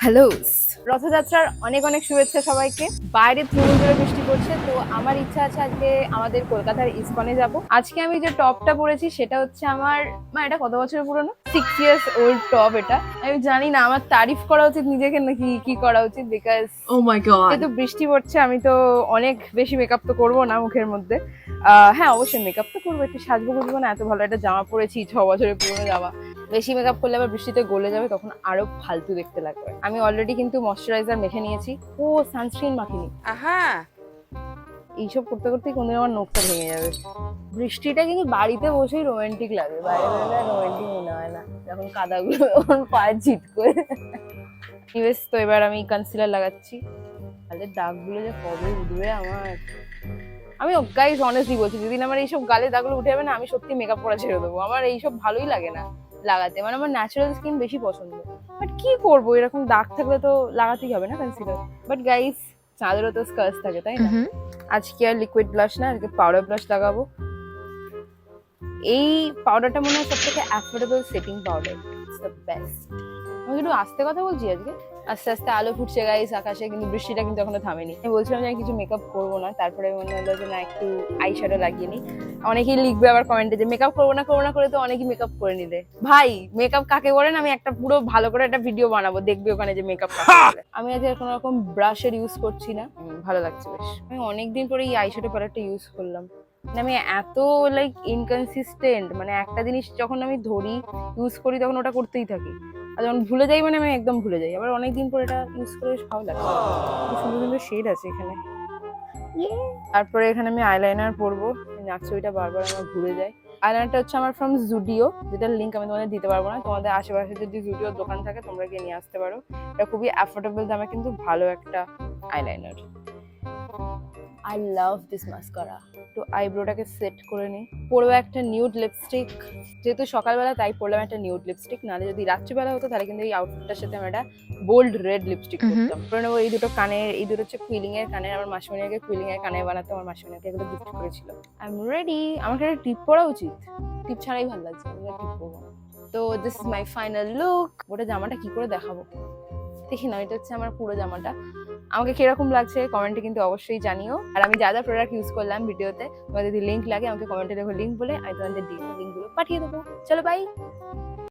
Hello, রথযাত্রার অনেক অনেক শুভেচ্ছা সবাইকে। বাইরে তুমুল জোরে বৃষ্টি পড়ছে, তো আমার ইচ্ছা আছে আজকে আমাদের কলকাতার ইসকনে যাব। আজকে আমি যে টপটা পরেছি সেটা হচ্ছে আমার এটা কত বছরের পুরনো, 6 years old টপ। এটা আমি জানি না আমার তারিফ করা উচিত নিজেকে নাকি কি করা উচিত, বিকজ Oh my god. যেহেতু বৃষ্টি পড়ছে আমি তো অনেক বেশি মেকআপ তো করবো না মুখের মধ্যে। হ্যাঁ অবশ্যই মেকআপ তো করবো, একটু সাজবো গুজবো না, এত ভালো একটা জামা পরেছি, 6 বছরের পুরনো জামা। বেশি মেকআপ করলে আবার বৃষ্টিতে গলে যাবে, তখন আরো ফালতু দেখতে লাগবে। আমি অলরেডি কিন্তু ময়শ্চারাইজার মেখে নিয়েছি, ও সানস্ক্রিন মাখিনি। আহা, এইসব করতে করতেই কোনদিন আমার নখটা ভেঙে যাবে। বৃষ্টিটা কিন্তু বাড়িতে বসেই রোমান্টিক লাগে, বাইরে বেরোলে রোমান্টিক মনে হয় না, যখন কাদাগুলো যখন পায়ে ছিট করে। ইউএস তো এবার আমি কনসিলার লাগাচ্ছি, তাহলে দাগগুলো যে কবে উঠবে আমার। আমি গাইস অনেস্টলি বলছি, যেদিন আমার এইসব গালে দাগগুলো উঠে যাবে না, আমি সত্যি মেকআপ করা ছেড়ে দেবো। আমার এইসব ভালোই লাগে না লাগাতে, মানে আমার ন্যাচারাল স্কিন বেশি পছন্দ। বাট কি করবো, এরকম দাগ থাকলে তো লাগাতেই হবে না কনসিলার। বাট গাইস চাঁদেরও তো স্কার্স থাকে, তাই না? আজকে আর লিকুইড ব্লাশ না, আজকে পাউডার ব্লাশ লাগাবো। এই পাউডারটা মনে হয় সব থেকে affordable setting powder, it's the best. আমি একটু আস্তে কথা বলছি আজকে, আস্তে আস্তে আলো ফুটছে গাইস আকাশে, কিন্তু বৃষ্টিটা কিন্তু এখনো থামেনি। আমি বলছিলাম যে আমি কিছু মেকআপ করবো না, তারপরে মনে হলো যে না একটু আই শ্যাডো লাগিয়ে নিই। অনেকেই লিখবে আবার কমেন্টে যে মেকআপ করবো না করে, তো অনেকেই মেকআপ করে নিলে। ভাই মেকআপ কাকে বলেন, আমি একটা পুরো ভালো করে একটা ভিডিও বানাবো, দেখবি ওখানে যে মেকআপ কাকে বলে। আমি আজ কোনো রকম ব্রাশের ইউজ করছি না, ভালো লাগছে বেশ। আমি অনেকদিন পরে এই আই শ্যাডো প্যালেটটা ইউজ করলাম। আমি এত লাইক ইনকনসিস্টেন্ট, মানে একটা জিনিস যখন আমি ধরি ইউজ করি তখন ওটা করতেই থাকি, আর যখন ভুলে যাই মানে আমি একদম ভুলে যাই। আবার অনেকদিন পর এটা ইউজ করে বেশ ভালো লাগছে, খুব সুন্দর সুন্দর শেড আছে এখানে। তারপরে এখানে আমি আইলাইনার পরবো, নাকছবিটা বারবার আমার ঘুরে যায়। আইলাইনারটা হচ্ছে আমার ফ্রম জুডিও, যেটার লিঙ্ক আমি তোমাদের দিতে পারবো না। তোমাদের আশেপাশে যদি জুডিওর দোকান থাকে তোমরা গিয়ে নিয়ে আসতে পারো। এটা খুবই অ্যাফোর্ডেবল দামে কিন্তু ভালো একটা eyeliner. I love this mascara. তো আইব্রোটাকে সেট করে নিই, পরবো একটা নিউড লিপস্টিক। যেহেতু সকালবেলা তাই পরলাম একটা নিউড লিপস্টিক, নাহলে যদি রাত্রিবেলা হতো তাহলে কিন্তু এই আউটফিটটার সাথে আমি একটা বোল্ড রেড লিপস্টিক পরতাম। পরে নেবো এই দুটো কানের, এই দুটো হচ্ছে কুইলিং এর কানের, আমার মাসিমণিকে কুইলিং এর কানের বানাতে আমার মাসিমণিকে এগুলো গিফট করেছিল। I am ready. আমাকে একটা টিপ পরা উচিত, টিপ ছাড়াই ভালো লাগছে, আমি টিপ পরবো। তো this is my final look. ওটা জামাটা কি করে দেখাবো দেখি না, এটা হচ্ছে আমার পুরো জামাটা। আমাকে কিরকম লাগছে কমেন্টে কিন্তু অবশ্যই জানিও। আর আমি যা যা প্রোডাক্ট ইউজ করলাম ভিডিওতে, তোমাদের যদি লিঙ্ক লাগে আমাকে কমেন্টে দেখো লিঙ্ক বলে, আমি তোমাদের লিঙ্কগুলো পাঠিয়ে দেবো। চলো বাই।